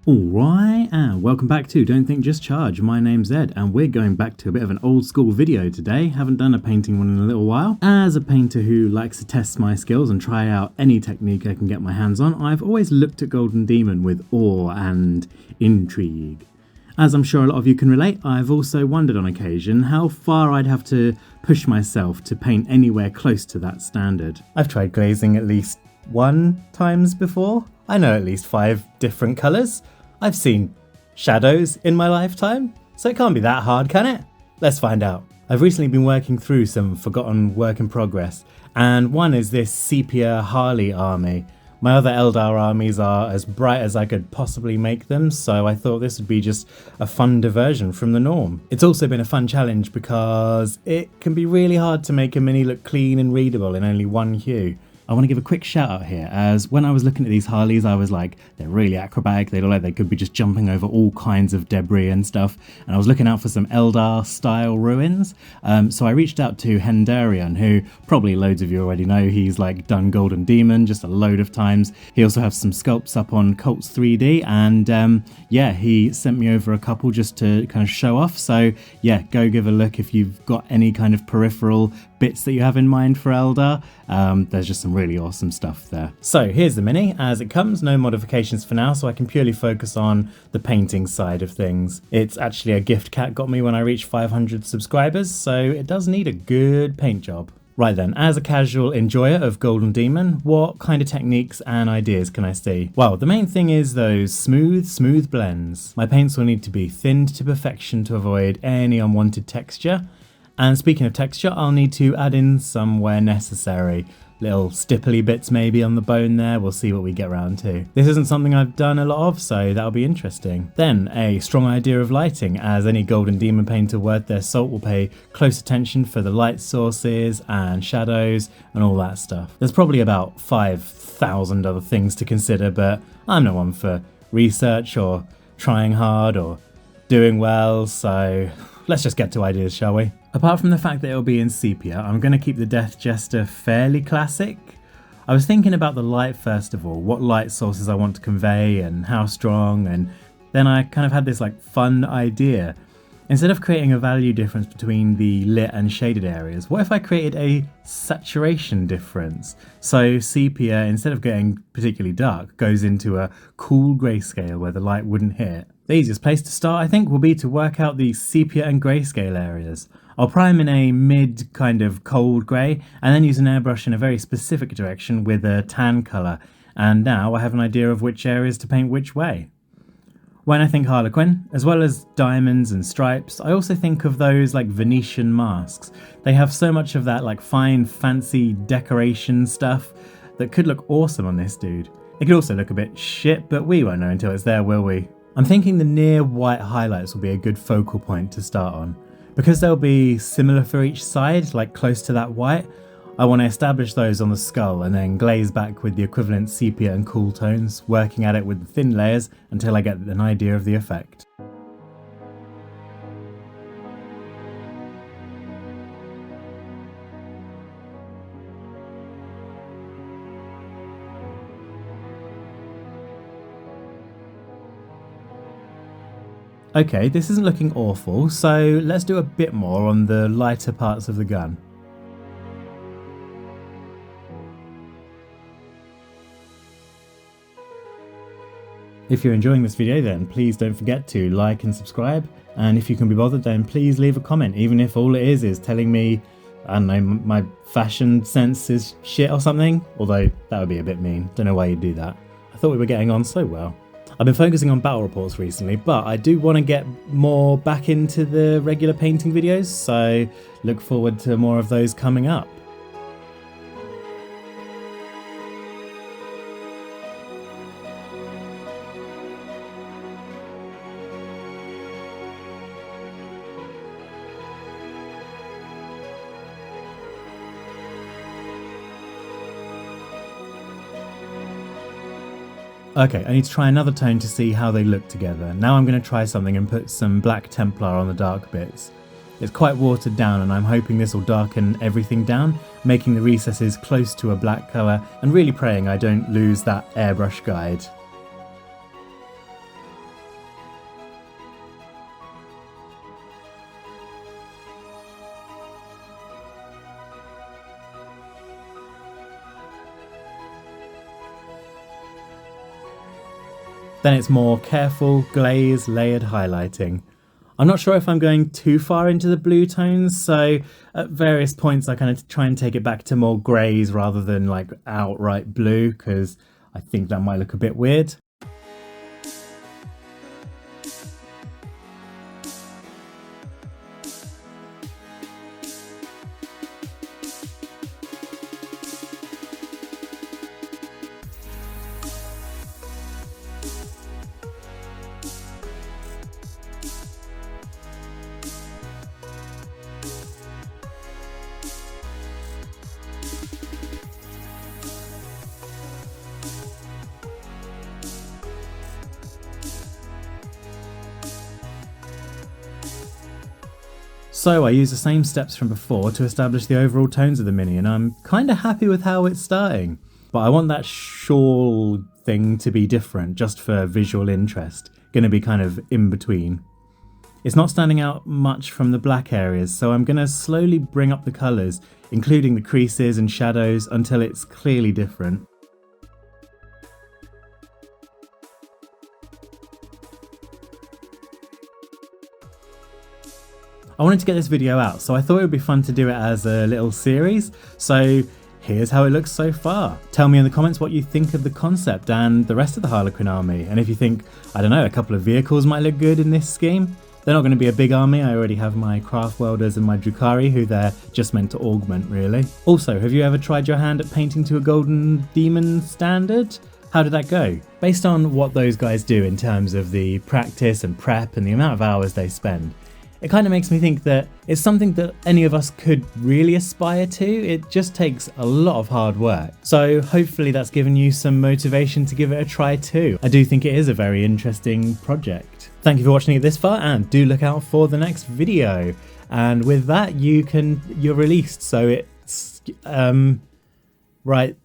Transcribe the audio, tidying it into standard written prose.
Alright, and welcome back to Don't Think Just Charge. My name's Ed, and we're going back to a bit of an old school video today. Haven't done a painting one in a little while. As a painter who likes to test my skills and try out any technique I can get my hands on, I've always looked at Golden Demon with awe and intrigue. As I'm sure a lot of you can relate, I've also wondered on occasion how far I'd have to push myself to paint anywhere close to that standard. I've tried glazing at least 1 times before. I know at least 5 different colours. I've seen shadows in my lifetime, so it can't be that hard, can it? Let's find out. I've recently been working through some forgotten work in progress, and one is this sepia Harley army. My other Eldar armies are as bright as I could possibly make them, so I thought this would be just a fun diversion from the norm. It's also been a fun challenge because it can be really hard to make a mini look clean and readable in only one hue. I want to give a quick shout out here, as when I was looking at these Harleys, I was like, they're really acrobatic, they look like they could be just jumping over all kinds of debris and stuff, and I was looking out for some Eldar style ruins, so I reached out to Hendarion, who probably loads of you already know. He's like done Golden Demon just a load of times. He also has some sculpts up on Cults 3D, and yeah, he sent me over a couple just to kind of show off, so yeah, go give a look if you've got any kind of peripheral bits that you have in mind for Eldar. There's just some really awesome stuff there. So here's the mini as it comes, no modifications for now, so I can purely focus on the painting side of things. It's actually a gift Cat got me when I reached 500 subscribers, so it does need a good paint job. Right then, as a casual enjoyer of Golden Demon, what kind of techniques and ideas can I see? Well, the main thing is those smooth blends. My paints will need to be thinned to perfection to avoid any unwanted texture. And speaking of texture, I'll need to add in some where necessary. Little stipply bits maybe on the bone there, we'll see what we get around to. This isn't something I've done a lot of, so that'll be interesting. Then, a strong idea of lighting, as any Golden Demon painter worth their salt will pay close attention for the light sources and shadows and all that stuff. There's probably about 5,000 other things to consider, but I'm no one for research or trying hard or doing well, so let's just get to ideas, shall we? Apart from the fact that it'll be in sepia, I'm going to keep the Death Jester fairly classic. I was thinking about the light first of all, what light sources I want to convey and how strong, and then I kind of had this like fun idea. Instead of creating a value difference between the lit and shaded areas, what if I created a saturation difference? So sepia, instead of getting particularly dark, goes into a cool grayscale where the light wouldn't hit. The easiest place to start, I think, will be to work out the sepia and grayscale areas. I'll prime in a mid kind of cold grey and then use an airbrush in a very specific direction with a tan colour, and now I have an idea of which areas to paint which way. When I think Harlequin, as well as diamonds and stripes, I also think of those like Venetian masks. They have so much of that like fine fancy decoration stuff that could look awesome on this dude. It could also look a bit shit, but we won't know until it's there, will we? I'm thinking the near white highlights will be a good focal point to start on. Because they'll be similar for each side, like close to that white, I want to establish those on the skull and then glaze back with the equivalent sepia and cool tones, working at it with the thin layers until I get an idea of the effect. Okay, this isn't looking awful, so let's do a bit more on the lighter parts of the gun. If you're enjoying this video, then please don't forget to like and subscribe, and if you can be bothered, then please leave a comment, even if all it is telling me, I don't know, my fashion sense is shit or something, although that would be a bit mean. Don't know why you'd do that. I thought we were getting on so well. I've been focusing on battle reports recently, but I do want to get more back into the regular painting videos, so look forward to more of those coming up. Okay, I need to try another tone to see how they look together. Now I'm going to try something and put some Black Templar on the dark bits. It's quite watered down and I'm hoping this will darken everything down, making the recesses close to a black colour and really praying I don't lose that airbrush guide. Then it's more careful, glaze, layered highlighting. I'm not sure if I'm going too far into the blue tones, so at various points I kind of try and take it back to more greys rather than like outright blue, because I think that might look a bit weird. So I use the same steps from before to establish the overall tones of the mini, and I'm kind of happy with how it's starting. But I want that shawl thing to be different, just for visual interest. Going to be kind of in between. It's not standing out much from the black areas, so I'm going to slowly bring up the colours, including the creases and shadows, until it's clearly different. I wanted to get this video out, so I thought it would be fun to do it as a little series. So here's how it looks so far. Tell me in the comments what you think of the concept and the rest of the Harlequin army, and if you think, I don't know, a couple of vehicles might look good in this scheme. They're not going to be a big army. I already have my craft welders and my Drukhari, who they're just meant to augment, really. Also, have you ever tried your hand at painting to a golden demon standard? How did that go? Based on what those guys do in terms of the practice and prep and the amount of hours they spend, it kind of makes me think that it's something that any of us could really aspire to. It just takes a lot of hard work. So hopefully that's given you some motivation to give it a try too. I do think it is a very interesting project. Thank you for watching it this far, and do look out for the next video. And with that, you're released. So it's right